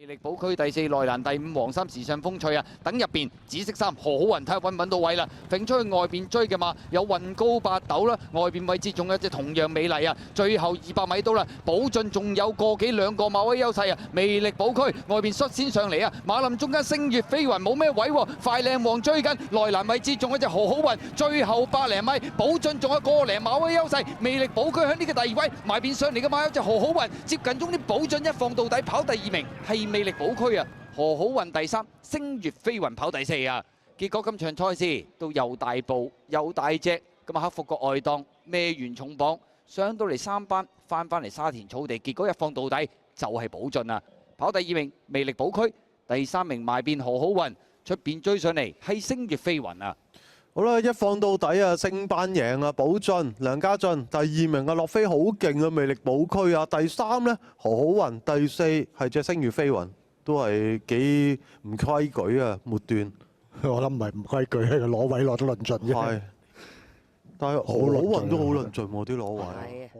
力寶區第4，內欄第5，黃衫時尚風趣啊！等入邊紫色衫何好雲睇下揾唔揾到位啦，揈出去外邊追嘅馬有運高八斗啦，外邊位置仲有隻同樣美麗啊！最後200米到啦，寶駿仲有個幾兩個馬位優勢啊！魅力寶區外邊率先上嚟啊，馬林中間星月飛雲冇咩位喎，快靚王追緊內欄位置仲有隻何好雲，最後100零米，寶駿仲有個零馬位優勢，魅力寶區喺呢個第2位埋邊上嚟嘅馬有隻何好雲，接近終啲寶駿一放到底跑第2名係魅力寶區啊！何好雲第3，星月飛雲跑第4啊！結果今場賽事都又大步又大隻，咁啊克服個外檔，孭完重磅上到嚟3班，翻嚟沙田草地，結果一放到底就係寶駿啊！跑第2名魅力寶區，第3名埋邊何好雲，出邊追上嚟係星月飛雲啊！好啦，一放到底啊，升班贏啊，寶駿梁家俊，第2名啊，樂飛好勁啊，魅力寶區啊，第3呢，何好雲，第4係隻星月飛雲，都係幾唔規矩啊，末段。我諗唔係唔規矩，係攞位攞得論盡啫。係，但係何好雲都好論盡喎啲攞位。